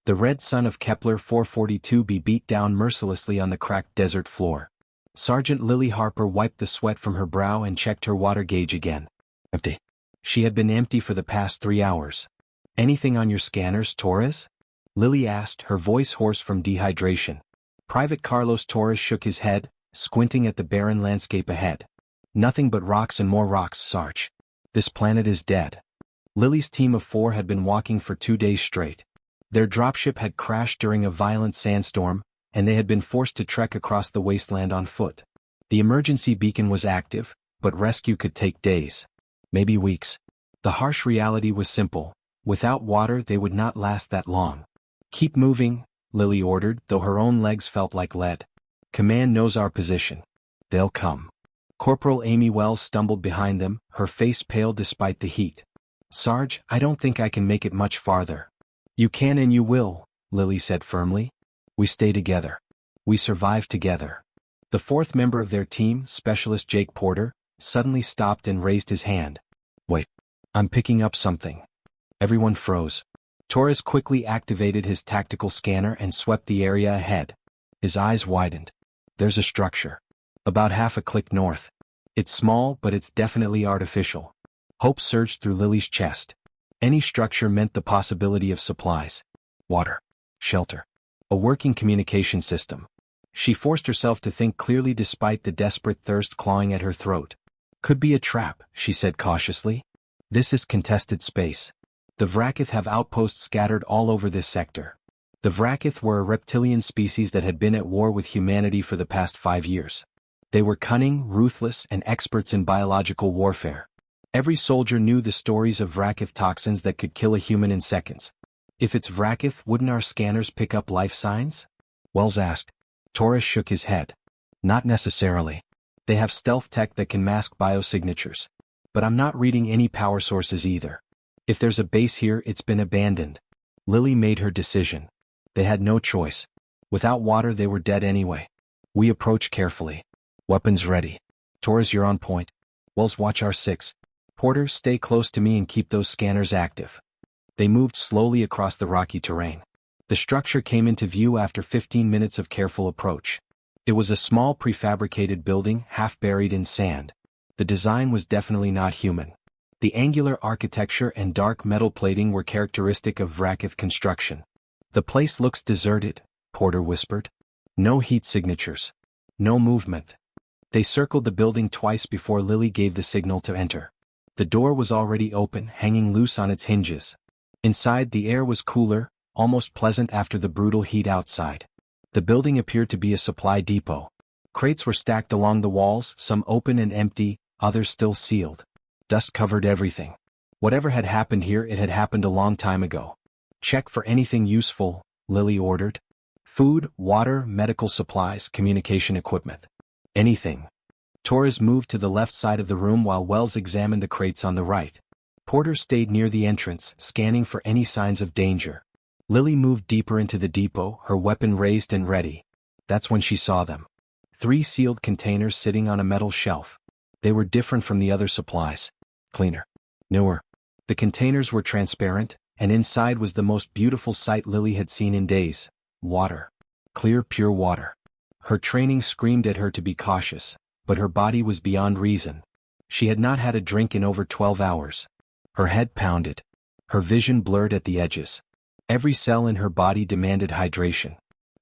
The red sun of Kepler 442b beat down mercilessly on the cracked desert floor. Sergeant Lily Harper wiped the sweat from her brow and checked her water gauge again. Empty. She had been empty for the past 3 hours. Anything on your scanners, Torres? Lily asked, her voice hoarse from dehydration. Private Carlos Torres shook his head, squinting at the barren landscape ahead. Nothing but rocks and more rocks, Sarge. This planet is dead. Lily's team of 4 had been walking for 2 days straight. Their dropship had crashed during a violent sandstorm, and they had been forced to trek across the wasteland on foot. The emergency beacon was active, but rescue could take days. Maybe weeks. The harsh reality was simple. Without water they would not last that long. Keep moving, Lily ordered, though her own legs felt like lead. Command knows our position. They'll come. Corporal Amy Wells stumbled behind them, her face pale despite the heat. Sarge, I don't think I can make it much farther. You can and you will, Lily said firmly. We stay together. We survive together. The 4th member of their team, Specialist Jake Porter, suddenly stopped and raised his hand. Wait. I'm picking up something. Everyone froze. Torres quickly activated his tactical scanner and swept the area ahead. His eyes widened. There's a structure. About half a click north. It's small, but it's definitely artificial. Hope surged through Lily's chest. Any structure meant the possibility of supplies. Water. Shelter. A working communication system. She forced herself to think clearly despite the desperate thirst clawing at her throat. Could be a trap, she said cautiously. This is contested space. The Vrackith have outposts scattered all over this sector. The Vrackith were a reptilian species that had been at war with humanity for the past 5 years. They were cunning, ruthless, and experts in biological warfare. Every soldier knew the stories of Vrackith toxins that could kill a human in seconds. If it's Vrackith, wouldn't our scanners pick up life signs? Wells asked. Torres shook his head. Not necessarily. They have stealth tech that can mask biosignatures. But I'm not reading any power sources either. If there's a base here, it's been abandoned. Lily made her decision. They had no choice. Without water, they were dead anyway. We approach carefully. Weapons ready. Torres, you're on point. Wells, watch R6. Porter, stay close to me and keep those scanners active. They moved slowly across the rocky terrain. The structure came into view after 15 minutes of careful approach. It was a small prefabricated building, half buried in sand. The design was definitely not human. The angular architecture and dark metal plating were characteristic of Vrackith construction. The place looks deserted, Porter whispered. No heat signatures. No movement. They circled the building twice before Lily gave the signal to enter. The door was already open, hanging loose on its hinges. Inside, the air was cooler, almost pleasant after the brutal heat outside. The building appeared to be a supply depot. Crates were stacked along the walls, some open and empty, others still sealed. Dust covered everything. Whatever had happened here, it had happened a long time ago. Check for anything useful, Lily ordered. Food, water, medical supplies, communication equipment. Anything. Torres moved to the left side of the room while Wells examined the crates on the right. Porter stayed near the entrance, scanning for any signs of danger. Lily moved deeper into the depot, her weapon raised and ready. That's when she saw them. 3 sealed containers sitting on a metal shelf. They were different from the other supplies. Cleaner. Newer. The containers were transparent, and inside was the most beautiful sight Lily had seen in days. Water. Clear, pure water. Her training screamed at her to be cautious, but her body was beyond reason. She had not had a drink in over 12 hours. Her head pounded. Her vision blurred at the edges. Every cell in her body demanded hydration.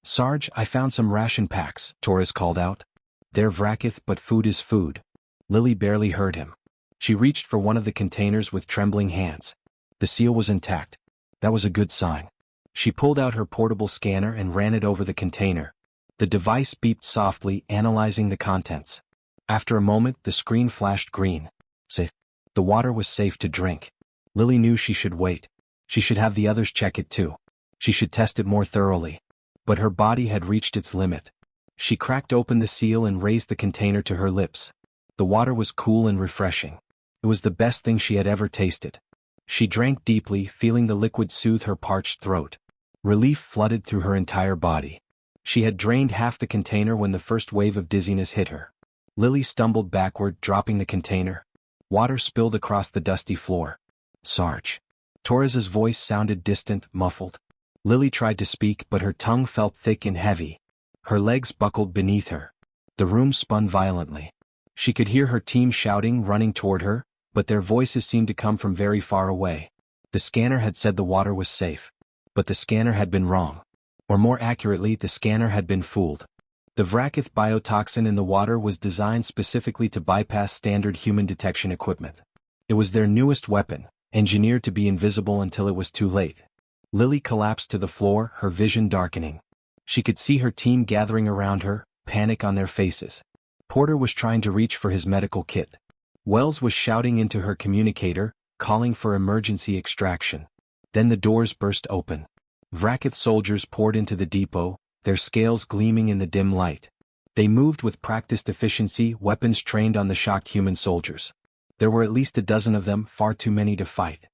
Sarge, I found some ration packs, Torres called out. They're Vrackith, but food is food. Lily barely heard him. She reached for one of the containers with trembling hands. The seal was intact. That was a good sign. She pulled out her portable scanner and ran it over the container. The device beeped softly, analyzing the contents. After a moment, the screen flashed green. Safe. The water was safe to drink. Lily knew she should wait. She should have the others check it too. She should test it more thoroughly. But her body had reached its limit. She cracked open the seal and raised the container to her lips. The water was cool and refreshing. It was the best thing she had ever tasted. She drank deeply, feeling the liquid soothe her parched throat. Relief flooded through her entire body. She had drained half the container when the first wave of dizziness hit her. Lily stumbled backward, dropping the container. Water spilled across the dusty floor. Sarge. Torres's voice sounded distant, muffled. Lily tried to speak, but her tongue felt thick and heavy. Her legs buckled beneath her. The room spun violently. She could hear her team shouting, running toward her, but their voices seemed to come from very far away. The scanner had said the water was safe. But the scanner had been wrong. Or more accurately, the scanner had been fooled. The Vrackith biotoxin in the water was designed specifically to bypass standard human detection equipment. It was their newest weapon, engineered to be invisible until it was too late. Lily collapsed to the floor, her vision darkening. She could see her team gathering around her, panic on their faces. Porter was trying to reach for his medical kit. Wells was shouting into her communicator, calling for emergency extraction. Then the doors burst open. Vrackith soldiers poured into the depot, their scales gleaming in the dim light. They moved with practiced efficiency, weapons trained on the shocked human soldiers. There were at least a dozen of them, far too many to fight.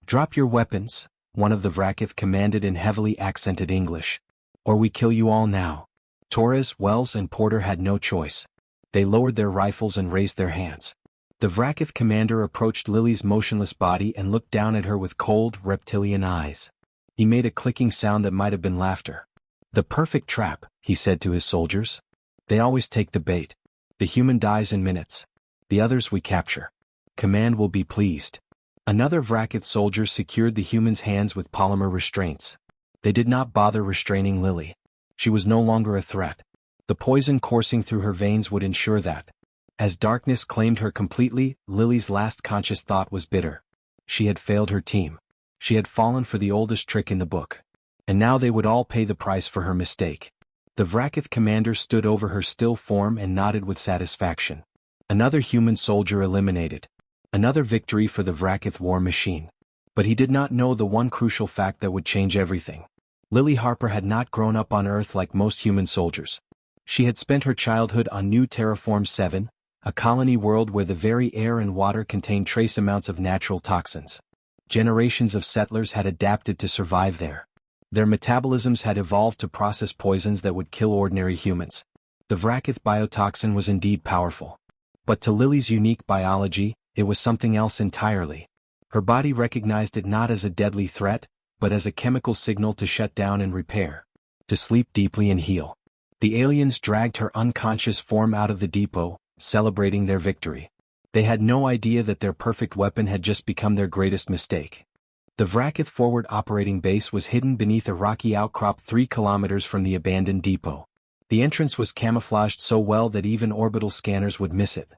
"Drop your weapons," one of the Vrackith commanded in heavily accented English. "Or we kill you all now." Torres, Wells, and Porter had no choice. They lowered their rifles and raised their hands. The Vrackith commander approached Lily's motionless body and looked down at her with cold, reptilian eyes. He made a clicking sound that might have been laughter. "The perfect trap," he said to his soldiers. "They always take the bait. The human dies in minutes. The others we capture. Command will be pleased." Another Vrackith soldier secured the human's hands with polymer restraints. They did not bother restraining Lily. She was no longer a threat. The poison coursing through her veins would ensure that. As darkness claimed her completely, Lily's last conscious thought was bitter. She had failed her team. She had fallen for the oldest trick in the book. And now they would all pay the price for her mistake. The Vrackith commander stood over her still form and nodded with satisfaction. Another human soldier eliminated. Another victory for the Vrackith war machine. But he did not know the one crucial fact that would change everything. Lily Harper had not grown up on Earth like most human soldiers. She had spent her childhood on New Terraform 7, a colony world where the very air and water contained trace amounts of natural toxins. Generations of settlers had adapted to survive there. Their metabolisms had evolved to process poisons that would kill ordinary humans. The Vrackith biotoxin was indeed powerful. But to Lily's unique biology, it was something else entirely. Her body recognized it not as a deadly threat, but as a chemical signal to shut down and repair. To sleep deeply and heal. The aliens dragged her unconscious form out of the depot, celebrating their victory. They had no idea that their perfect weapon had just become their greatest mistake. The Vrackith forward operating base was hidden beneath a rocky outcrop 3 kilometers from the abandoned depot. The entrance was camouflaged so well that even orbital scanners would miss it.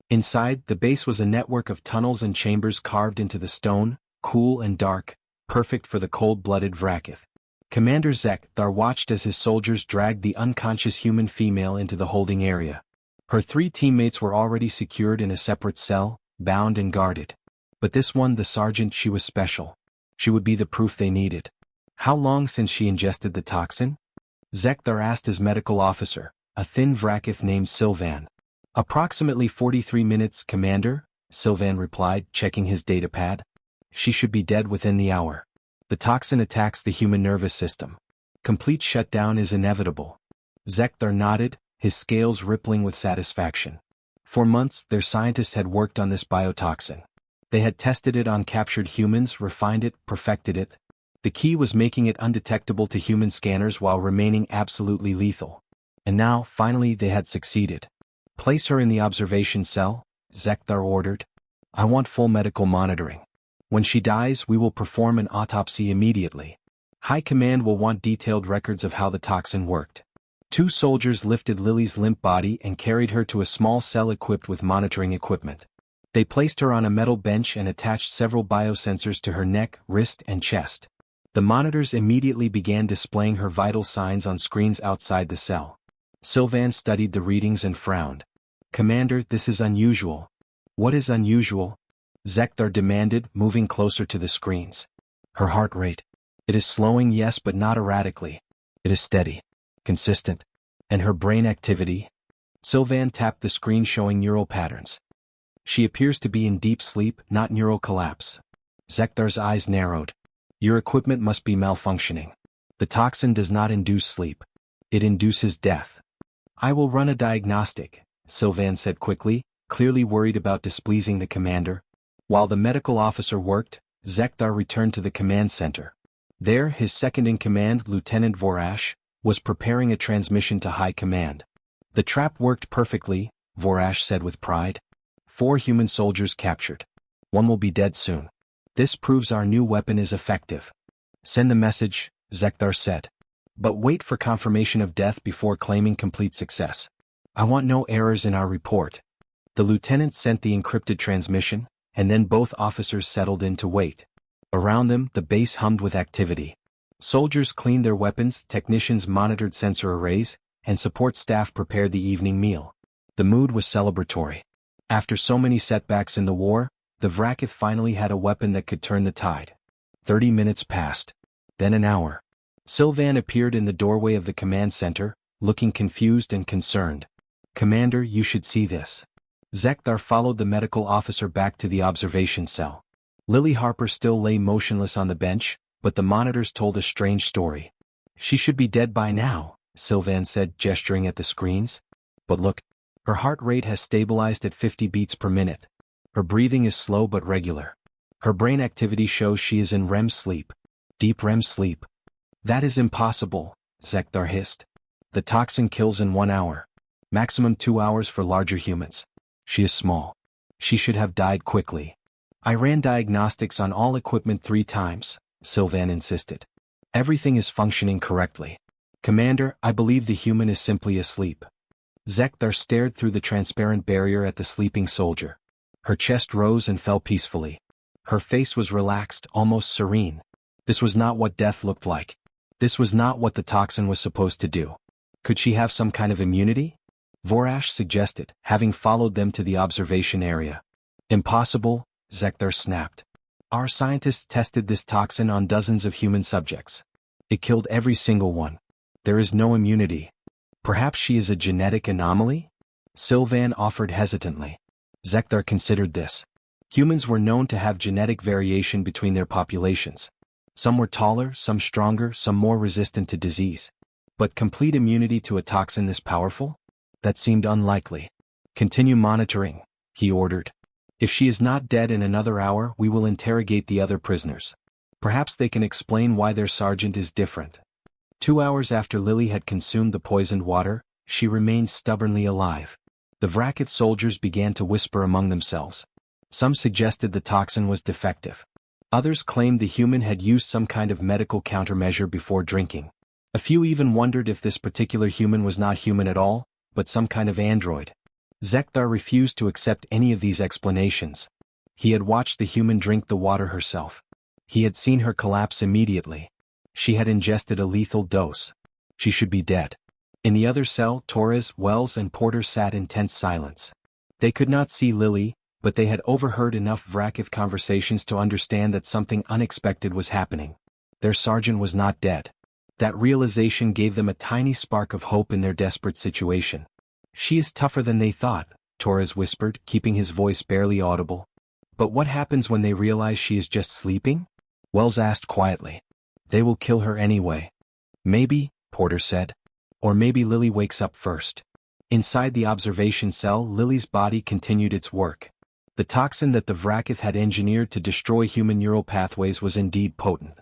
Inside, the base was a network of tunnels and chambers carved into the stone, cool and dark, perfect for the cold-blooded Vrackith. Commander Zekthar watched as his soldiers dragged the unconscious human female into the holding area. Her 3 teammates were already secured in a separate cell, bound and guarded. But this one, the sergeant, she was special. She would be the proof they needed. How long since she ingested the toxin? Zekthar asked his medical officer, a thin Vrackith named Sylvan. "Approximately 43 minutes, Commander," Sylvan replied, checking his datapad. "She should be dead within the hour. The toxin attacks the human nervous system. Complete shutdown is inevitable." Zekthar nodded, his scales rippling with satisfaction. For months, their scientists had worked on this biotoxin. They had tested it on captured humans, refined it, perfected it. The key was making it undetectable to human scanners while remaining absolutely lethal. And now, finally, they had succeeded. "Place her in the observation cell," Zekthar ordered. "I want full medical monitoring. When she dies, we will perform an autopsy immediately. High Command will want detailed records of how the toxin worked." 2 soldiers lifted Lily's limp body and carried her to a small cell equipped with monitoring equipment. They placed her on a metal bench and attached several biosensors to her neck, wrist, and chest. The monitors immediately began displaying her vital signs on screens outside the cell. Sylvan studied the readings and frowned. "Commander, this is unusual." "What is unusual?" Zekthar demanded, moving closer to the screens. "Her heart rate. It is slowing, yes, but not erratically. It is steady, consistent. And her brain activity?" Sylvan tapped the screen showing neural patterns. "She appears to be in deep sleep, not neural collapse." Zekthar's eyes narrowed. "Your equipment must be malfunctioning. The toxin does not induce sleep. It induces death." "I will run a diagnostic," Sylvan said quickly, clearly worried about displeasing the commander. While the medical officer worked, Zekthar returned to the command center. There, his second-in-command, Lieutenant Vorash, was preparing a transmission to High Command. The trap worked perfectly, Vorash said with pride. 4 human soldiers captured. 1 will be dead soon. This proves our new weapon is effective. Send the message, Zekthar said. But wait for confirmation of death before claiming complete success. I want no errors in our report. The lieutenant sent the encrypted transmission, and then both officers settled in to wait. Around them, the base hummed with activity. Soldiers cleaned their weapons, technicians monitored sensor arrays, and support staff prepared the evening meal. The mood was celebratory. After so many setbacks in the war, the Vrakith finally had a weapon that could turn the tide. 30 minutes passed. Then an hour. Sylvan appeared in the doorway of the command center, looking confused and concerned. Commander, you should see this. Zekthar followed the medical officer back to the observation cell. Lily Harper still lay motionless on the bench, but the monitors told a strange story. She should be dead by now, Sylvan said, gesturing at the screens. But look, her heart rate has stabilized at 50 beats per minute. Her breathing is slow but regular. Her brain activity shows she is in REM sleep. Deep REM sleep. That is impossible, Zekthar hissed. The toxin kills in 1 hour. Maximum 2 hours for larger humans. She is small. She should have died quickly. I ran diagnostics on all equipment 3 times, Sylvan insisted. Everything is functioning correctly. Commander, I believe the human is simply asleep. Zekthar stared through the transparent barrier at the sleeping soldier. Her chest rose and fell peacefully. Her face was relaxed, almost serene. This was not what death looked like. This was not what the toxin was supposed to do. Could she have some kind of immunity? Vorash suggested, having followed them to the observation area. Impossible, Zekthar snapped. Our scientists tested this toxin on dozens of human subjects. It killed every single one. There is no immunity. Perhaps she is a genetic anomaly? Sylvan offered hesitantly. Zekthar considered this. Humans were known to have genetic variation between their populations. Some were taller, some stronger, some more resistant to disease. But complete immunity to a toxin this powerful? That seemed unlikely. Continue monitoring, he ordered. If she is not dead in another hour, we will interrogate the other prisoners. Perhaps they can explain why their sergeant is different. 2 hours after Lily had consumed the poisoned water, she remained stubbornly alive. The Vrakith soldiers began to whisper among themselves. Some suggested the toxin was defective. Others claimed the human had used some kind of medical countermeasure before drinking. A few even wondered if this particular human was not human at all, but some kind of android. Zekthar refused to accept any of these explanations. He had watched the human drink the water herself. He had seen her collapse immediately. She had ingested a lethal dose. She should be dead. In the other cell, Torres, Wells, and Porter sat in tense silence. They could not see Lily, but they had overheard enough Vrakith conversations to understand that something unexpected was happening. Their sergeant was not dead. That realization gave them a tiny spark of hope in their desperate situation. She is tougher than they thought, Torres whispered, keeping his voice barely audible. But what happens when they realize she is just sleeping? Wells asked quietly. They will kill her anyway. Maybe, Porter said. Or maybe Lily wakes up first. Inside the observation cell, Lily's body continued its work. The toxin that the Vrakith had engineered to destroy human neural pathways was indeed potent.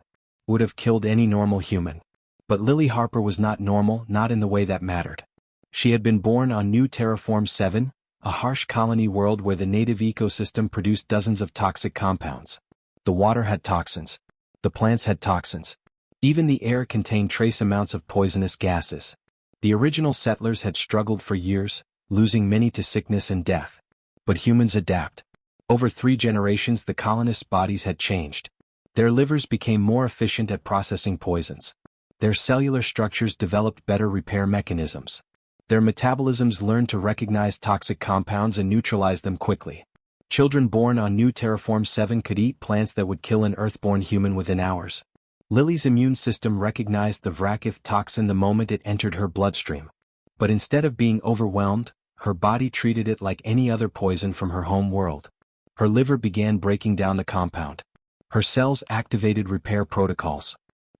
Would have killed any normal human. But Lily Harper was not normal, not in the way that mattered. She had been born on New Terraform 7, a harsh colony world where the native ecosystem produced dozens of toxic compounds. The water had toxins. The plants had toxins. Even the air contained trace amounts of poisonous gases. The original settlers had struggled for years, losing many to sickness and death. But humans adapt. Over 3 generations the colonists' bodies had changed. Their livers became more efficient at processing poisons. Their cellular structures developed better repair mechanisms. Their metabolisms learned to recognize toxic compounds and neutralize them quickly. Children born on New Terraform 7 could eat plants that would kill an Earthborn human within hours. Lily's immune system recognized the Vrakith toxin the moment it entered her bloodstream. But instead of being overwhelmed, her body treated it like any other poison from her home world. Her liver began breaking down the compound. Her cells activated repair protocols.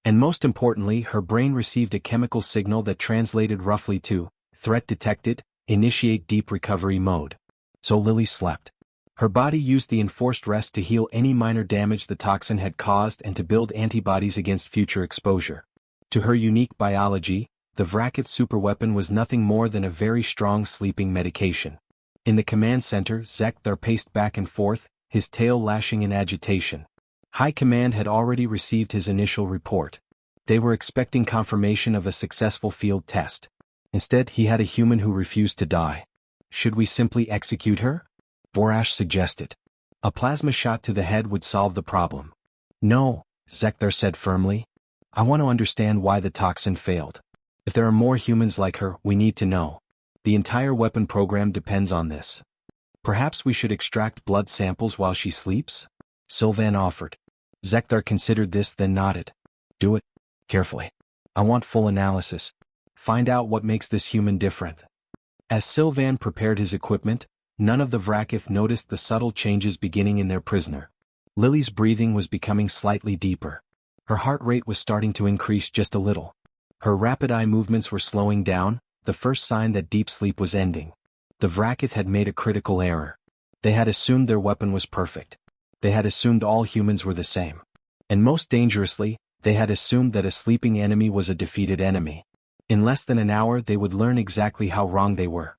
And most importantly, her brain received a chemical signal that translated roughly to, threat detected, initiate deep recovery mode. So Lily slept. Her body used the enforced rest to heal any minor damage the toxin had caused and to build antibodies against future exposure. To her unique biology, the Vrackith superweapon was nothing more than a very strong sleeping medication. In the command center, Zekthar paced back and forth, his tail lashing in agitation. High Command had already received his initial report. They were expecting confirmation of a successful field test. Instead, he had a human who refused to die. Should we simply execute her? Vorash suggested. A plasma shot to the head would solve the problem. No, Zekthar said firmly. I want to understand why the toxin failed. If there are more humans like her, we need to know. The entire weapon program depends on this. Perhaps we should extract blood samples while she sleeps? Sylvan offered. Zekthar considered this, then nodded. Do it. Carefully. I want full analysis. Find out what makes this human different. As Sylvan prepared his equipment, none of the Vrackith noticed the subtle changes beginning in their prisoner. Lily's breathing was becoming slightly deeper. Her heart rate was starting to increase just a little. Her rapid eye movements were slowing down, the first sign that deep sleep was ending. The Vrackith had made a critical error. They had assumed their weapon was perfect. They had assumed all humans were the same. And most dangerously, they had assumed that a sleeping enemy was a defeated enemy. In less than an hour they would learn exactly how wrong they were.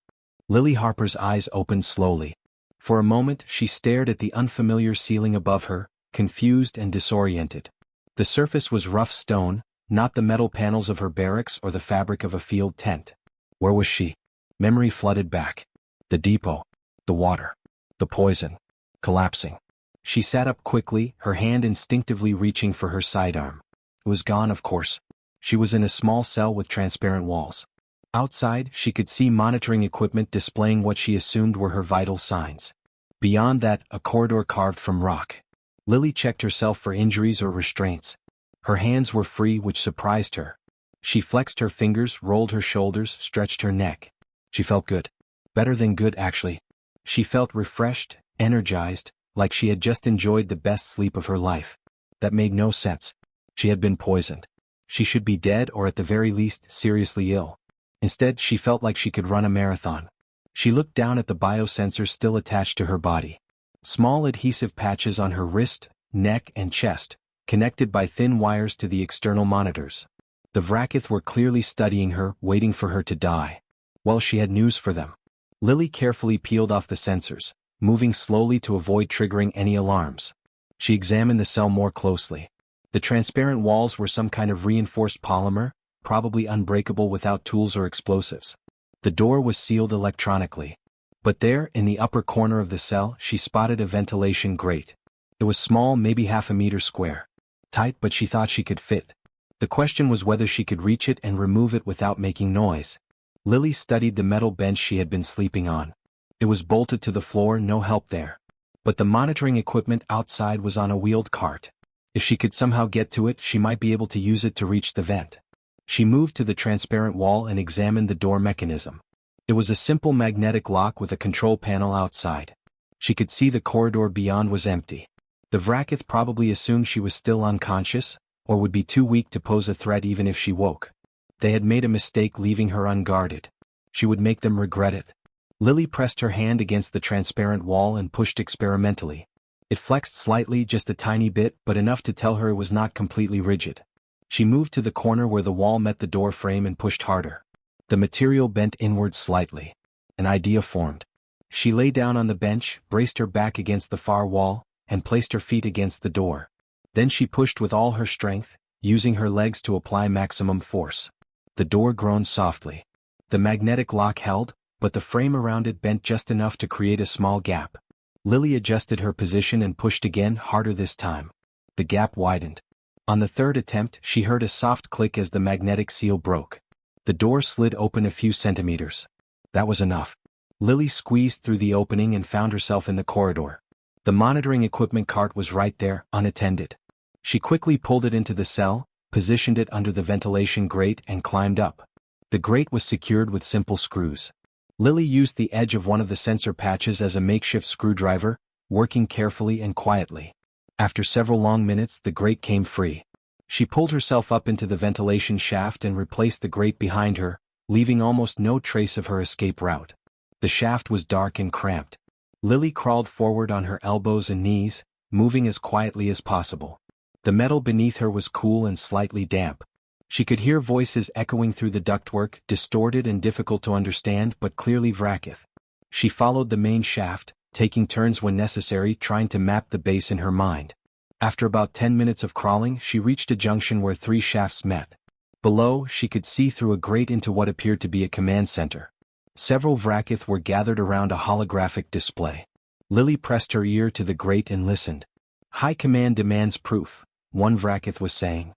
Lily Harper's eyes opened slowly. For a moment she stared at the unfamiliar ceiling above her, confused and disoriented. The surface was rough stone, not the metal panels of her barracks or the fabric of a field tent. Where was she? Memory flooded back. The depot. The water. The poison. Collapsing. She sat up quickly, her hand instinctively reaching for her sidearm. It was gone, of course. She was in a small cell with transparent walls. Outside, she could see monitoring equipment displaying what she assumed were her vital signs. Beyond that, a corridor carved from rock. Lily checked herself for injuries or restraints. Her hands were free, which surprised her. She flexed her fingers, rolled her shoulders, stretched her neck. She felt good. Better than good, actually. She felt refreshed, energized, like she had just enjoyed the best sleep of her life. That made no sense. She had been poisoned. She should be dead or at the very least seriously ill. Instead, she felt like she could run a marathon. She looked down at the biosensors still attached to her body. Small adhesive patches on her wrist, neck and chest, connected by thin wires to the external monitors. The Vrackith were clearly studying her, waiting for her to die. Well, she had news for them. Lily carefully peeled off the sensors, moving slowly to avoid triggering any alarms. She examined the cell more closely. The transparent walls were some kind of reinforced polymer, probably unbreakable without tools or explosives. The door was sealed electronically. But there, in the upper corner of the cell, she spotted a ventilation grate. It was small, maybe half a meter square. Tight, but she thought she could fit. The question was whether she could reach it and remove it without making noise. Lily studied the metal bench she had been sleeping on. It was bolted to the floor, no help there. But the monitoring equipment outside was on a wheeled cart. If she could somehow get to it, she might be able to use it to reach the vent. She moved to the transparent wall and examined the door mechanism. It was a simple magnetic lock with a control panel outside. She could see the corridor beyond was empty. The Vrackith probably assumed she was still unconscious, or would be too weak to pose a threat even if she woke. They had made a mistake leaving her unguarded. She would make them regret it. Lily pressed her hand against the transparent wall and pushed experimentally. It flexed slightly, just a tiny bit, but enough to tell her it was not completely rigid. She moved to the corner where the wall met the door frame and pushed harder. The material bent inward slightly. An idea formed. She lay down on the bench, braced her back against the far wall, and placed her feet against the door. Then she pushed with all her strength, using her legs to apply maximum force. The door groaned softly. The magnetic lock held, but the frame around it bent just enough to create a small gap. Lily adjusted her position and pushed again, harder this time. The gap widened. On the third attempt, she heard a soft click as the magnetic seal broke. The door slid open a few centimeters. That was enough. Lily squeezed through the opening and found herself in the corridor. The monitoring equipment cart was right there, unattended. She quickly pulled it into the cell, positioned it under the ventilation grate and climbed up. The grate was secured with simple screws. Lily used the edge of one of the sensor patches as a makeshift screwdriver, working carefully and quietly. After several long minutes, the grate came free. She pulled herself up into the ventilation shaft and replaced the grate behind her, leaving almost no trace of her escape route. The shaft was dark and cramped. Lily crawled forward on her elbows and knees, moving as quietly as possible. The metal beneath her was cool and slightly damp. She could hear voices echoing through the ductwork, distorted and difficult to understand but clearly Vrackith. She followed the main shaft, taking turns when necessary trying to map the base in her mind. After about 10 minutes of crawling, she reached a junction where 3 shafts met. Below, she could see through a grate into what appeared to be a command center. Several Vrackith were gathered around a holographic display. Lily pressed her ear to the grate and listened. "High Command demands proof," one Vrackith was saying.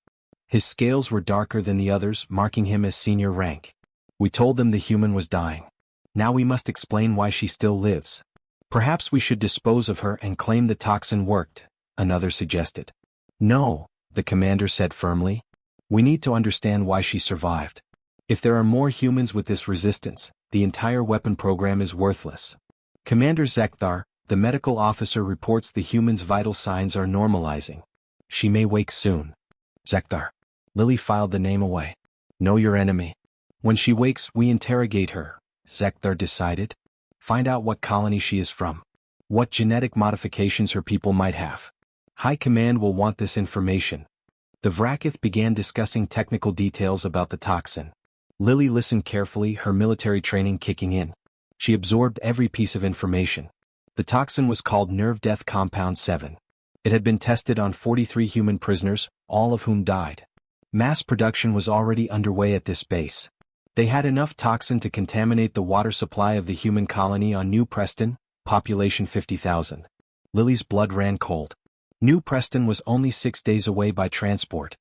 His scales were darker than the others, marking him as senior rank. "We told them the human was dying. Now we must explain why she still lives. Perhaps we should dispose of her and claim the toxin worked," another suggested. "No," the commander said firmly. "We need to understand why she survived. If there are more humans with this resistance, the entire weapon program is worthless." Commander Zekthar, the medical officer, reports the human's vital signs are normalizing. "She may wake soon." "Zekthar." Lily filed the name away. "Know your enemy. When she wakes, we interrogate her," Zekthar decided. "Find out what colony she is from. What genetic modifications her people might have. High Command will want this information." The Vrackith began discussing technical details about the toxin. Lily listened carefully, her military training kicking in. She absorbed every piece of information. The toxin was called Nerve Death Compound 7. It had been tested on 43 human prisoners, all of whom died. Mass production was already underway at this base. They had enough toxin to contaminate the water supply of the human colony on New Preston, population 50,000. Lily's blood ran cold. New Preston was only 6 days away by transport.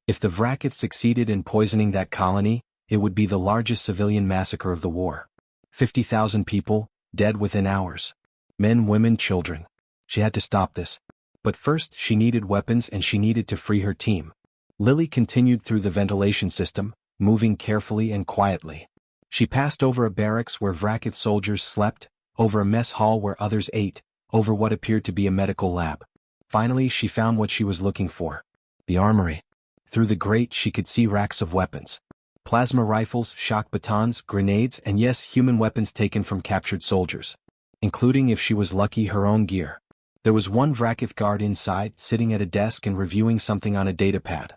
If the Vrackith succeeded in poisoning that colony, it would be the largest civilian massacre of the war. 50,000 people, dead within hours. Men, women, children. She had to stop this. But first she needed weapons and she needed to free her team. Lily continued through the ventilation system, moving carefully and quietly. She passed over a barracks where Vrackith soldiers slept, over a mess hall where others ate, over what appeared to be a medical lab. Finally she found what she was looking for. The armory. Through the grate she could see racks of weapons. Plasma rifles, shock batons, grenades, and yes, human weapons taken from captured soldiers. Including, if she was lucky, her own gear. There was one Vrackith guard inside, sitting at a desk and reviewing something on a datapad.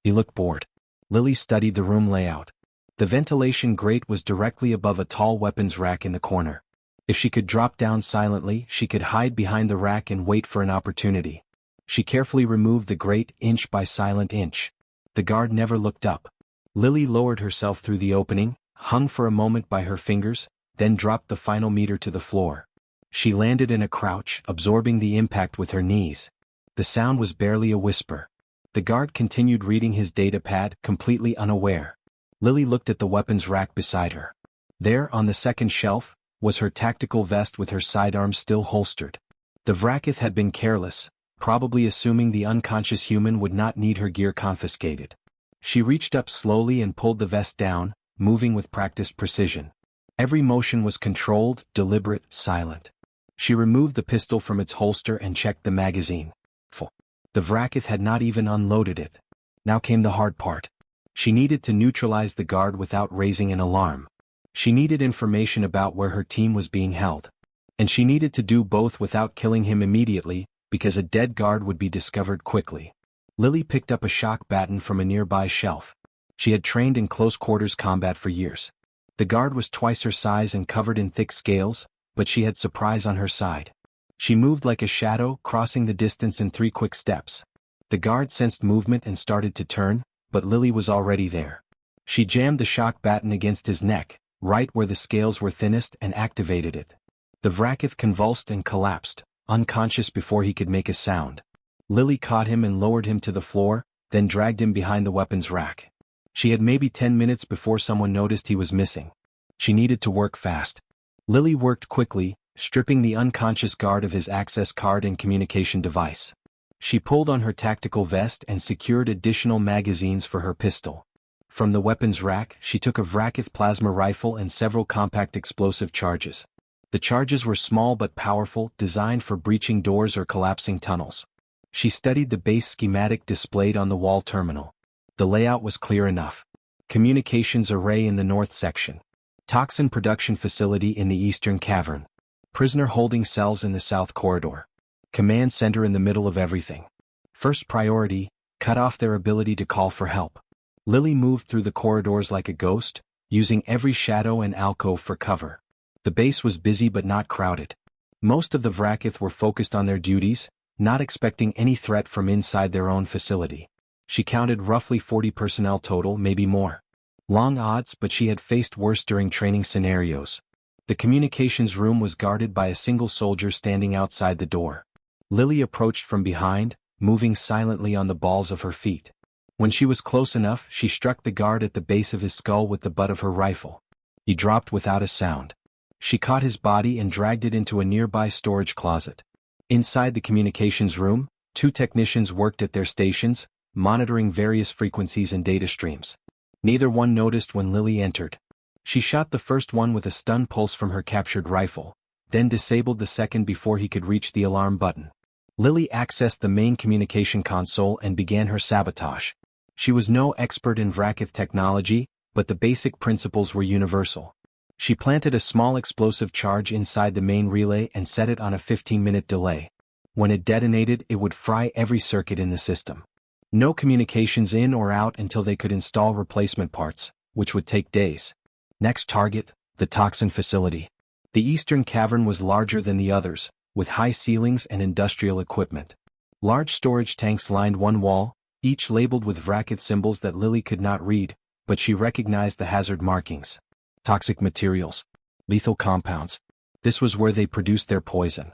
He looked bored. Lily studied the room layout. The ventilation grate was directly above a tall weapons rack in the corner. If she could drop down silently, she could hide behind the rack and wait for an opportunity. She carefully removed the grate inch by silent inch. The guard never looked up. Lily lowered herself through the opening, hung for a moment by her fingers, then dropped the final meter to the floor. She landed in a crouch, absorbing the impact with her knees. The sound was barely a whisper. The guard continued reading his datapad, completely unaware. Lily looked at the weapons rack beside her. There, on the second shelf, was her tactical vest with her sidearms still holstered. The Vrackith had been careless, probably assuming the unconscious human would not need her gear confiscated. She reached up slowly and pulled the vest down, moving with practiced precision. Every motion was controlled, deliberate, silent. She removed the pistol from its holster and checked the magazine. Full. The Vrackith had not even unloaded it. Now came the hard part. She needed to neutralize the guard without raising an alarm. She needed information about where her team was being held. And she needed to do both without killing him immediately, because a dead guard would be discovered quickly. Lily picked up a shock baton from a nearby shelf. She had trained in close-quarters combat for years. The guard was twice her size and covered in thick scales, but she had surprise on her side. She moved like a shadow, crossing the distance in 3 quick steps. The guard sensed movement and started to turn, but Lily was already there. She jammed the shock baton against his neck, right where the scales were thinnest, and activated it. The Vrackith convulsed and collapsed, unconscious before he could make a sound. Lily caught him and lowered him to the floor, then dragged him behind the weapons rack. She had maybe 10 minutes before someone noticed he was missing. She needed to work fast. Lily worked quickly, stripping the unconscious guard of his access card and communication device. She pulled on her tactical vest and secured additional magazines for her pistol. From the weapons rack, she took a Vrackith plasma rifle and several compact explosive charges. The charges were small but powerful, designed for breaching doors or collapsing tunnels. She studied the base schematic displayed on the wall terminal. The layout was clear enough. Communications array in the north section. Toxin production facility in the eastern cavern. Prisoner holding cells in the south corridor. Command center in the middle of everything. First priority, cut off their ability to call for help. Lily moved through the corridors like a ghost, using every shadow and alcove for cover. The base was busy but not crowded. Most of the Vrakkith were focused on their duties, not expecting any threat from inside their own facility. She counted roughly 40 personnel total, maybe more. Long odds, but she had faced worse during training scenarios. The communications room was guarded by a single soldier standing outside the door. Lily approached from behind, moving silently on the balls of her feet. When she was close enough, she struck the guard at the base of his skull with the butt of her rifle. He dropped without a sound. She caught his body and dragged it into a nearby storage closet. Inside the communications room, 2 technicians worked at their stations, monitoring various frequencies and data streams. Neither one noticed when Lily entered. She shot the first one with a stun pulse from her captured rifle, then disabled the second before he could reach the alarm button. Lily accessed the main communication console and began her sabotage. She was no expert in Vrakkith technology, but the basic principles were universal. She planted a small explosive charge inside the main relay and set it on a 15-minute delay. When it detonated, it would fry every circuit in the system. No communications in or out until they could install replacement parts, which would take days. Next target, the toxin facility. The eastern cavern was larger than the others, with high ceilings and industrial equipment. Large storage tanks lined one wall, each labeled with Vrakkith symbols that Lily could not read, but she recognized the hazard markings. Toxic materials. Lethal compounds. This was where they produced their poison.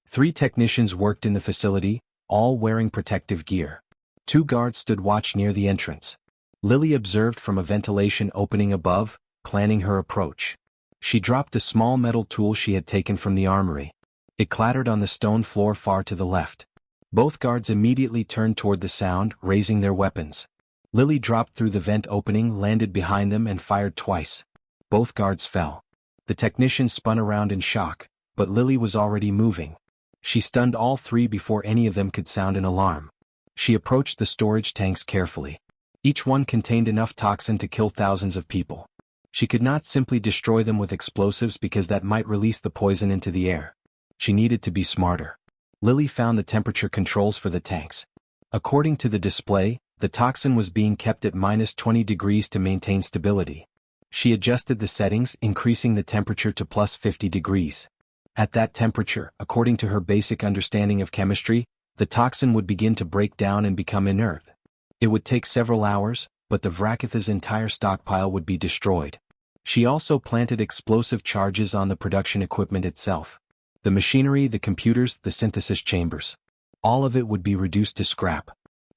3 technicians worked in the facility, all wearing protective gear. 2 guards stood watch near the entrance. Lily observed from a ventilation opening above, planning her approach. She dropped a small metal tool she had taken from the armory. It clattered on the stone floor far to the left. Both guards immediately turned toward the sound, raising their weapons. Lily dropped through the vent opening, landed behind them and fired twice. Both guards fell. The technician spun around in shock, but Lily was already moving. She stunned all 3 before any of them could sound an alarm. She approached the storage tanks carefully. Each one contained enough toxin to kill thousands of people. She could not simply destroy them with explosives because that might release the poison into the air. She needed to be smarter. Lily found the temperature controls for the tanks. According to the display, the toxin was being kept at -20 degrees to maintain stability. She adjusted the settings, increasing the temperature to +50 degrees. At that temperature, according to her basic understanding of chemistry, the toxin would begin to break down and become inert. It would take several hours, but the Vrakkith's entire stockpile would be destroyed. She also planted explosive charges on the production equipment itself. The machinery, the computers, the synthesis chambers. All of it would be reduced to scrap.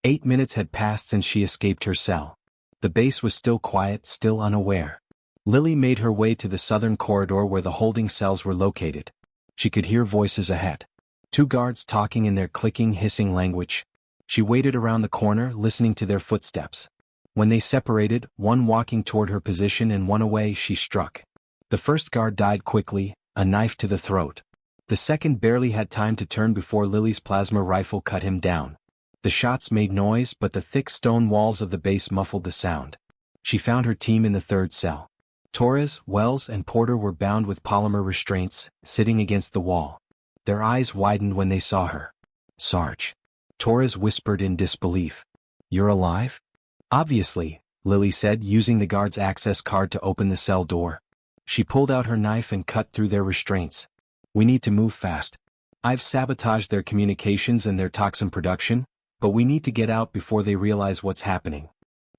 8 minutes had passed since she escaped her cell. The base was still quiet, still unaware. Lily made her way to the southern corridor where the holding cells were located. She could hear voices ahead. 2 guards talking in their clicking, hissing language. She waited around the corner, listening to their footsteps. When they separated, one walking toward her position and one away, she struck. The first guard died quickly, a knife to the throat. The second barely had time to turn before Lily's plasma rifle cut him down. The shots made noise, but the thick stone walls of the base muffled the sound. She found her team in the third cell. Torres, Wells, and Porter were bound with polymer restraints, sitting against the wall. Their eyes widened when they saw her. "Sarge." Torres whispered in disbelief. "You're alive?" "Obviously," Lily said, using the guard's access card to open the cell door. She pulled out her knife and cut through their restraints. "We need to move fast. I've sabotaged their communications and their toxin production, but we need to get out before they realize what's happening."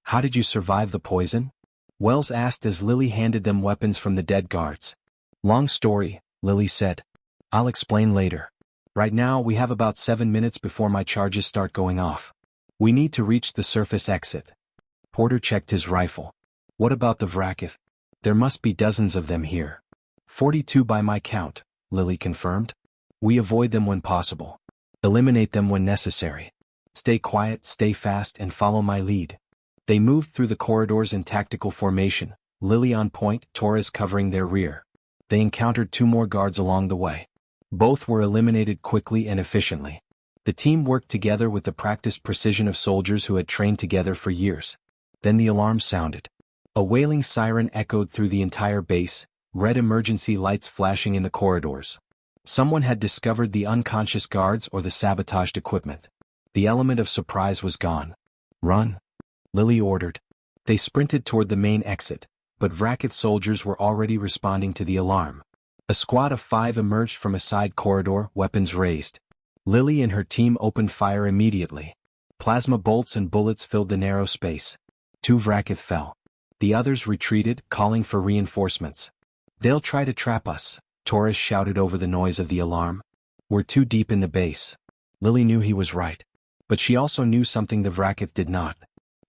"How did you survive the poison?" Wells asked as Lily handed them weapons from the dead guards. "Long story," Lily said. "I'll explain later. Right now we have about 7 minutes before my charges start going off. We need to reach the surface exit." Porter checked his rifle. "What about the Vrakkith? There must be dozens of them here." 42 by my count," Lily confirmed. "We avoid them when possible. Eliminate them when necessary. Stay quiet, stay fast, and follow my lead." They moved through the corridors in tactical formation, Lily on point, Torres covering their rear. They encountered 2 more guards along the way. Both were eliminated quickly and efficiently. The team worked together with the practiced precision of soldiers who had trained together for years. Then the alarm sounded. A wailing siren echoed through the entire base, red emergency lights flashing in the corridors. Someone had discovered the unconscious guards or the sabotaged equipment. The element of surprise was gone. "Run," Lily ordered. They sprinted toward the main exit, but Vrackith soldiers were already responding to the alarm. A squad of 5 emerged from a side corridor, weapons raised. Lily and her team opened fire immediately. Plasma bolts and bullets filled the narrow space. 2 Vrackith fell. The others retreated, calling for reinforcements. "They'll try to trap us," Taurus shouted over the noise of the alarm. "We're too deep in the base." Lily knew he was right. But she also knew something the Vrackith did not.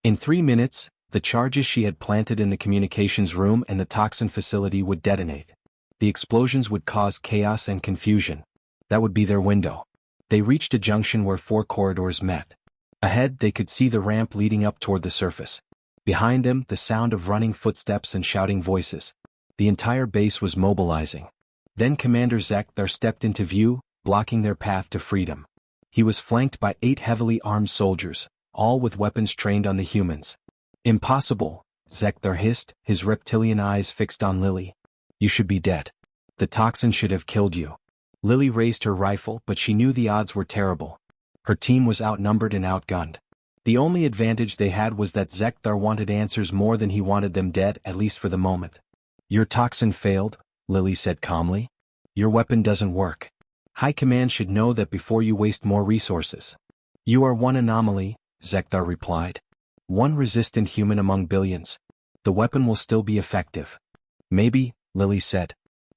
In 3 minutes, the charges she had planted in the communications room and the toxin facility would detonate. The explosions would cause chaos and confusion. That would be their window. They reached a junction where 4 corridors met. Ahead, they could see the ramp leading up toward the surface. Behind them, the sound of running footsteps and shouting voices. The entire base was mobilizing. Then Commander Zekthar stepped into view, blocking their path to freedom. He was flanked by 8 heavily armed soldiers, all with weapons trained on the humans. "Impossible," Zekthar hissed, his reptilian eyes fixed on Lily. "You should be dead. The toxin should have killed you." Lily raised her rifle, but she knew the odds were terrible. Her team was outnumbered and outgunned. The only advantage they had was that Zekthar wanted answers more than he wanted them dead, at least for the moment. "Your toxin failed," Lily said calmly. "Your weapon doesn't work. High Command should know that before you waste more resources." "You are one anomaly," Zekthar replied. "One resistant human among billions. The weapon will still be effective." "Maybe," Lily said.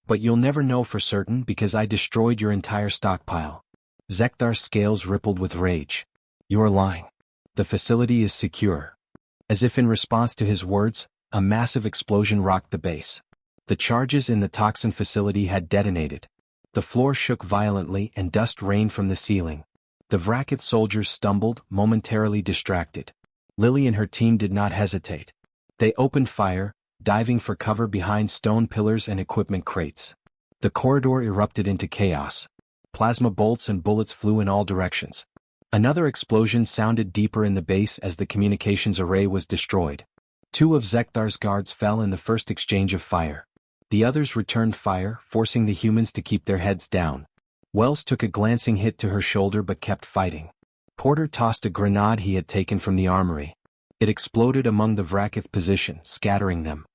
"But you'll never know for certain because I destroyed your entire stockpile." Zekthar's scales rippled with rage. "You're lying. The facility is secure." As if in response to his words, a massive explosion rocked the base. The charges in the toxin facility had detonated. The floor shook violently and dust rained from the ceiling. The Vrackith soldiers stumbled, momentarily distracted. Lily and her team did not hesitate. They opened fire, diving for cover behind stone pillars and equipment crates. The corridor erupted into chaos. Plasma bolts and bullets flew in all directions. Another explosion sounded deeper in the base as the communications array was destroyed. 2 of Zekthar's guards fell in the first exchange of fire. The others returned fire, forcing the humans to keep their heads down. Wells took a glancing hit to her shoulder but kept fighting. Porter tossed a grenade he had taken from the armory. It exploded among the Vrackith position, scattering them.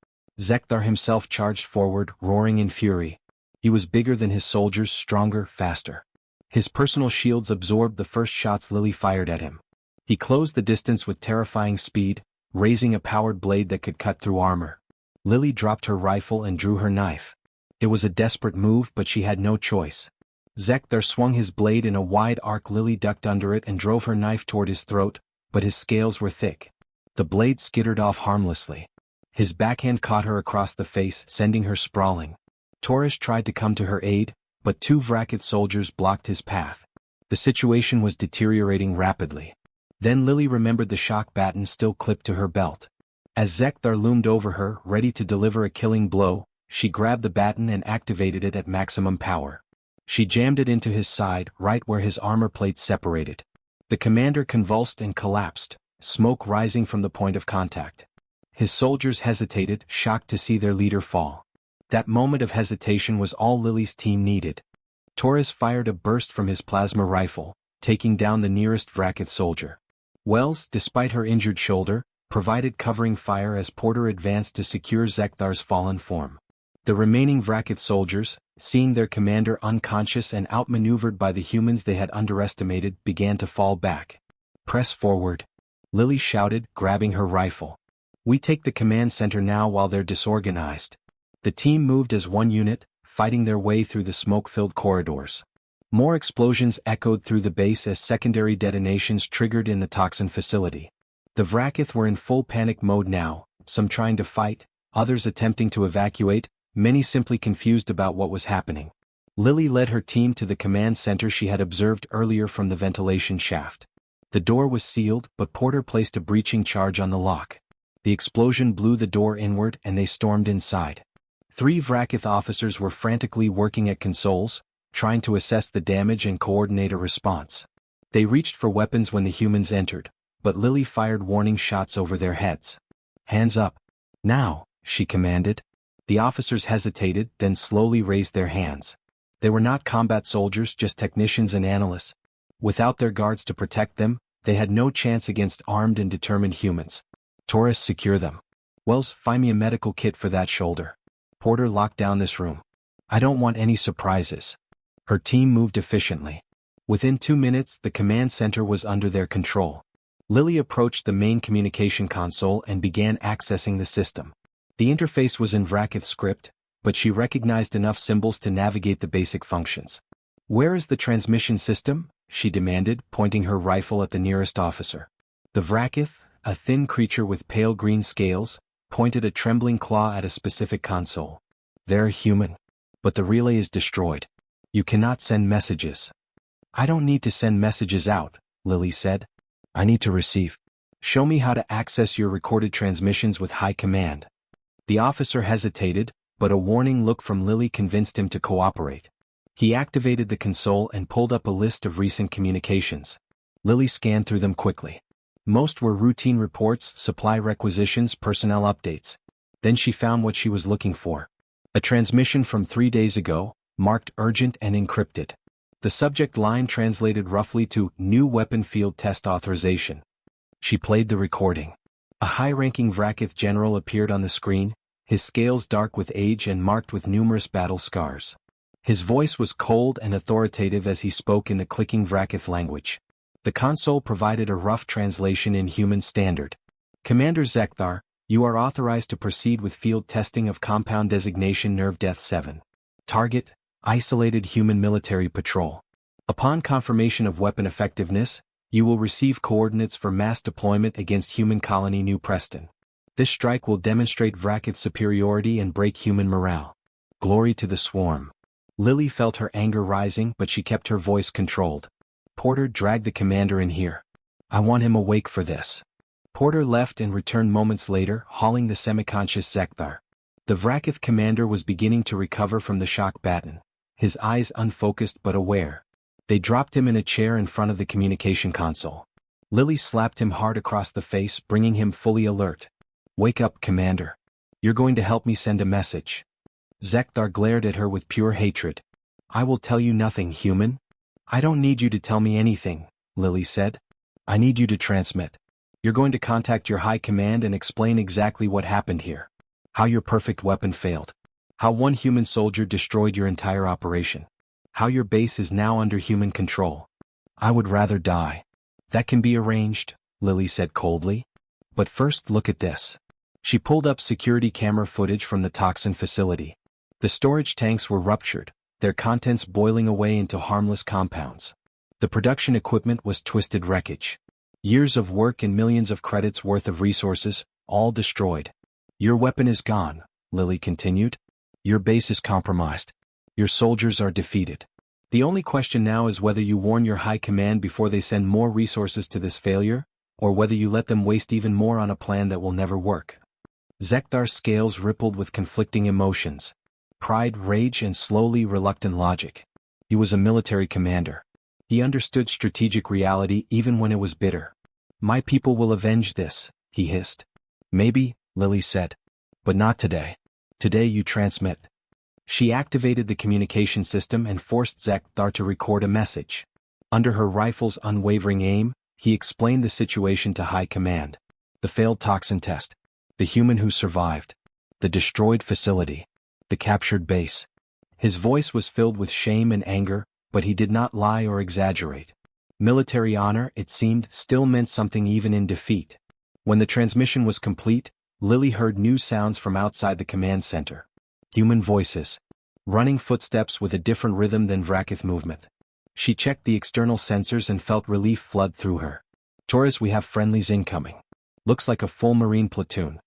Zekthar himself charged forward, roaring in fury. He was bigger than his soldiers, stronger, faster. His personal shields absorbed the first shots Lily fired at him. He closed the distance with terrifying speed, raising a powered blade that could cut through armor. Lily dropped her rifle and drew her knife. It was a desperate move, but she had no choice. Zekthar swung his blade in a wide arc. Lily ducked under it and drove her knife toward his throat, but his scales were thick. The blade skittered off harmlessly. His backhand caught her across the face, sending her sprawling. Taurus tried to come to her aid, but 2 Vrackith soldiers blocked his path. The situation was deteriorating rapidly. Then Lily remembered the shock baton still clipped to her belt. As Zekthar loomed over her, ready to deliver a killing blow, she grabbed the baton and activated it at maximum power. She jammed it into his side, right where his armor plates separated. The commander convulsed and collapsed, smoke rising from the point of contact. His soldiers hesitated, shocked to see their leader fall. That moment of hesitation was all Lily's team needed. Taurus fired a burst from his plasma rifle, taking down the nearest Vrackith soldier. Wells, despite her injured shoulder, provided covering fire as Porter advanced to secure Zekthar's fallen form. The remaining Vrackith soldiers, seeing their commander unconscious and outmaneuvered by the humans they had underestimated, began to fall back. "Press forward," Lily shouted, grabbing her rifle. "We take the command center now while they're disorganized." The team moved as one unit, fighting their way through the smoke-filled corridors. More explosions echoed through the base as secondary detonations triggered in the toxin facility. The Vrackith were in full panic mode now, some trying to fight, others attempting to evacuate, many simply confused about what was happening. Lily led her team to the command center she had observed earlier from the ventilation shaft. The door was sealed, but Porter placed a breaching charge on the lock. The explosion blew the door inward and they stormed inside. 3 Vrackith officers were frantically working at consoles, trying to assess the damage and coordinate a response. They reached for weapons when the humans entered, but Lily fired warning shots over their heads. "Hands up. Now," she commanded. The officers hesitated, then slowly raised their hands. They were not combat soldiers, just technicians and analysts. Without their guards to protect them, they had no chance against armed and determined humans. Taurus, secure them. Wells, find me a medical kit for that shoulder. Porter, lock down this room. I don't want any surprises. Her team moved efficiently. Within 2 minutes, the command center was under their control. Lily approached the main communication console and began accessing the system. The interface was in Vracath script, but she recognized enough symbols to navigate the basic functions. Where is the transmission system? She demanded, pointing her rifle at the nearest officer. The Vracath, a thin creature with pale green scales, pointed a trembling claw at a specific console. They're human. But the relay is destroyed. You cannot send messages. I don't need to send messages out, Lily said. I need to receive. Show me how to access your recorded transmissions with high command. The officer hesitated, but a warning look from Lily convinced him to cooperate. He activated the console and pulled up a list of recent communications. Lily scanned through them quickly. Most were routine reports, supply requisitions, personnel updates. Then she found what she was looking for. A transmission from 3 days ago, marked urgent and encrypted. The subject line translated roughly to New Weapon Field Test Authorization. She played the recording. A high-ranking Vracath general appeared on the screen, his scales dark with age and marked with numerous battle scars. His voice was cold and authoritative as he spoke in the clicking Vracath language. The console provided a rough translation in human standard. Commander Zekthar, you are authorized to proceed with field testing of compound designation Nerve Death 7. Target, isolated human military patrol. Upon confirmation of weapon effectiveness, you will receive coordinates for mass deployment against human colony New Preston. This strike will demonstrate Vracath's superiority and break human morale. Glory to the swarm. Lily felt her anger rising, but she kept her voice controlled. Porter, dragged the commander in here. I want him awake for this. Porter left and returned moments later, hauling the semi-conscious Zekthar. The Vracath commander was beginning to recover from the shock baton, his eyes unfocused but aware. They dropped him in a chair in front of the communication console. Lily slapped him hard across the face, bringing him fully alert. Wake up, Commander. You're going to help me send a message. Zekthar glared at her with pure hatred. I will tell you nothing, human. I don't need you to tell me anything, Lily said. I need you to transmit. You're going to contact your high command and explain exactly what happened here. How your perfect weapon failed. How one human soldier destroyed your entire operation. How your base is now under human control. I would rather die. That can be arranged, Lily said coldly. But first look at this. She pulled up security camera footage from the toxin facility. The storage tanks were ruptured, their contents boiling away into harmless compounds. The production equipment was twisted wreckage. Years of work and millions of credits worth of resources, all destroyed. Your weapon is gone, Lily continued. Your base is compromised. Your soldiers are defeated. The only question now is whether you warn your high command before they send more resources to this failure, or whether you let them waste even more on a plan that will never work. Zekthar's scales rippled with conflicting emotions. Pride, rage, and slowly reluctant logic. He was a military commander. He understood strategic reality even when it was bitter. My people will avenge this, he hissed. Maybe, Lily said. But not today. Today you transmit. She activated the communication system and forced Zekthar to record a message. Under her rifle's unwavering aim, he explained the situation to high command. The failed toxin test. The human who survived. The destroyed facility. The captured base. His voice was filled with shame and anger, but he did not lie or exaggerate. Military honor, it seemed, still meant something even in defeat. When the transmission was complete, Lily heard new sounds from outside the command center. Human voices. Running footsteps with a different rhythm than Vracath movement. She checked the external sensors and felt relief flood through her. Taurus, we have friendlies incoming. Looks like a full Marine platoon.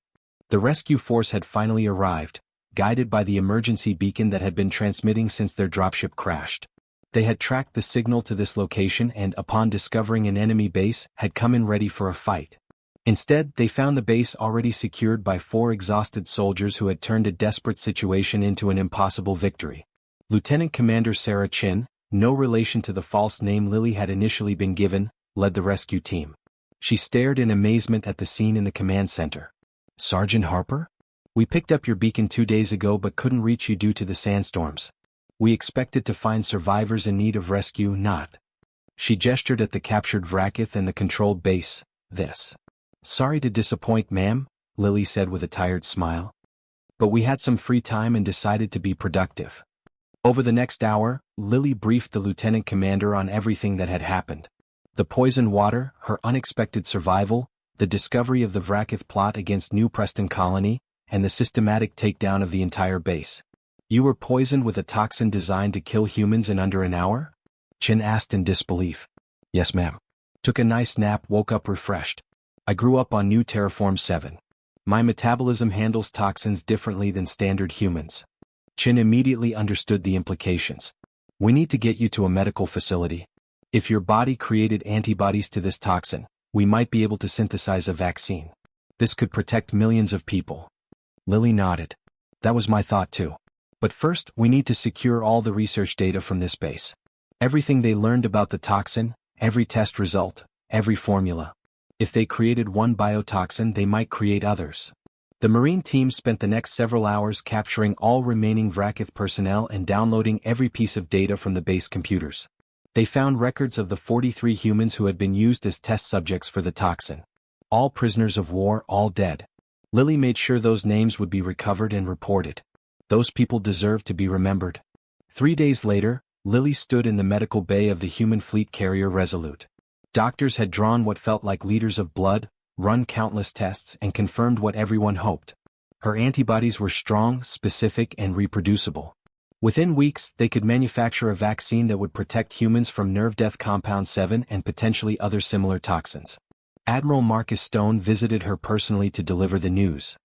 The rescue force had finally arrived, guided by the emergency beacon that had been transmitting since their dropship crashed. They had tracked the signal to this location and, upon discovering an enemy base, had come in ready for a fight. Instead, they found the base already secured by 4 exhausted soldiers who had turned a desperate situation into an impossible victory. Lieutenant Commander Sarah Chin, no relation to the false name Lily had initially been given, led the rescue team. She stared in amazement at the scene in the command center. Sergeant Harper? We picked up your beacon 2 days ago but couldn't reach you due to the sandstorms. We expected to find survivors in need of rescue, not. She gestured at the captured Vrackith and the controlled base. This. Sorry to disappoint, ma'am, Lily said with a tired smile. But we had some free time and decided to be productive. Over the next hour, Lily briefed the lieutenant commander on everything that had happened. The poisoned water, her unexpected survival, the discovery of the Vrackith plot against New Preston Colony, and the systematic takedown of the entire base. You were poisoned with a toxin designed to kill humans in under an hour? Chin asked in disbelief. Yes, ma'am. Took a nice nap, woke up refreshed. I grew up on New Terraform 7. My metabolism handles toxins differently than standard humans. Chin immediately understood the implications. We need to get you to a medical facility. If your body created antibodies to this toxin, we might be able to synthesize a vaccine. This could protect millions of people. Lily nodded. That was my thought too. But first, we need to secure all the research data from this base. Everything they learned about the toxin, every test result, every formula. If they created one biotoxin, they might create others. The Marine team spent the next several hours capturing all remaining Vrackith personnel and downloading every piece of data from the base computers. They found records of the 43 humans who had been used as test subjects for the toxin. All prisoners of war, all dead. Lily made sure those names would be recovered and reported. Those people deserved to be remembered. 3 days later, Lily stood in the medical bay of the human fleet carrier Resolute. Doctors had drawn what felt like liters of blood, run countless tests, and confirmed what everyone hoped. Her antibodies were strong, specific, and reproducible. Within weeks, they could manufacture a vaccine that would protect humans from nerve death compound 7 and potentially other similar toxins. Admiral Marcus Stone visited her personally to deliver the news.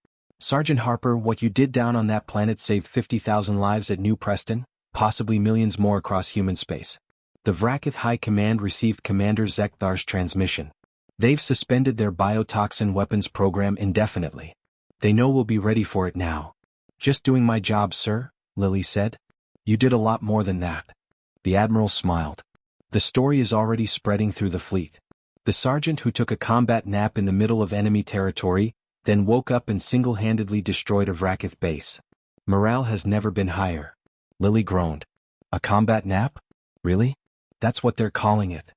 Sergeant Harper, what you did down on that planet saved 50,000 lives at New Preston, possibly millions more across human space. The Vrackith High Command received Commander Zekthar's transmission. They've suspended their biotoxin weapons program indefinitely. They know we'll be ready for it now. Just doing my job, sir, Lily said. You did a lot more than that. The Admiral smiled. The story is already spreading through the fleet. The sergeant who took a combat nap in the middle of enemy territory, then woke up and single-handedly destroyed a Vrackith base. Morale has never been higher. Lily groaned. A combat nap? Really? That's what they're calling it.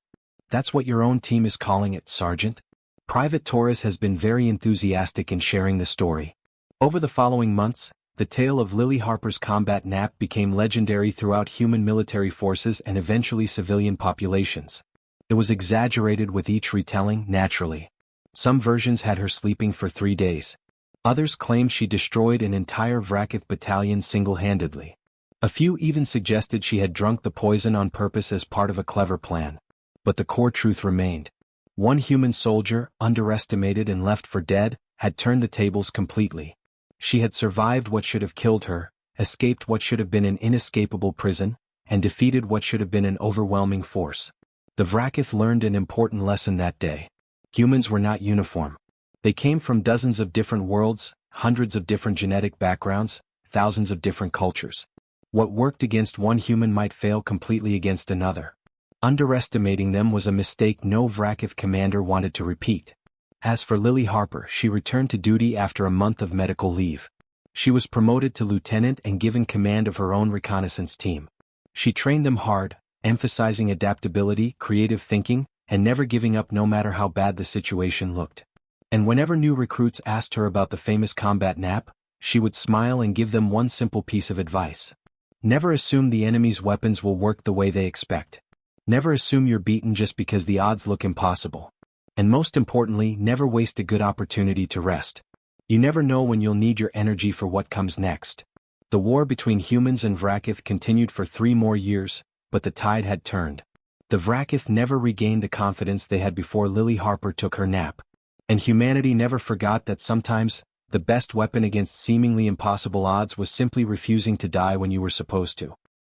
That's what your own team is calling it, Sergeant. Private Torres has been very enthusiastic in sharing the story. Over the following months, the tale of Lily Harper's combat nap became legendary throughout human military forces and eventually civilian populations. It was exaggerated with each retelling, naturally. Some versions had her sleeping for 3 days. Others claimed she destroyed an entire Vrackith battalion single-handedly. A few even suggested she had drunk the poison on purpose as part of a clever plan. But the core truth remained. One human soldier, underestimated and left for dead, had turned the tables completely. She had survived what should have killed her, escaped what should have been an inescapable prison, and defeated what should have been an overwhelming force. The Vrackith learned an important lesson that day. Humans were not uniform. They came from dozens of different worlds, hundreds of different genetic backgrounds, thousands of different cultures. What worked against one human might fail completely against another. Underestimating them was a mistake no Vrackith commander wanted to repeat. As for Lily Harper, she returned to duty after a month of medical leave. She was promoted to lieutenant and given command of her own reconnaissance team. She trained them hard, emphasizing adaptability, creative thinking, and never giving up no matter how bad the situation looked. And whenever new recruits asked her about the famous combat nap, she would smile and give them one simple piece of advice. Never assume the enemy's weapons will work the way they expect. Never assume you're beaten just because the odds look impossible. And most importantly, never waste a good opportunity to rest. You never know when you'll need your energy for what comes next. The war between humans and Vrackith continued for 3 more years, but the tide had turned. The Vrackith never regained the confidence they had before Lily Harper took her nap. And humanity never forgot that sometimes, the best weapon against seemingly impossible odds was simply refusing to die when you were supposed to.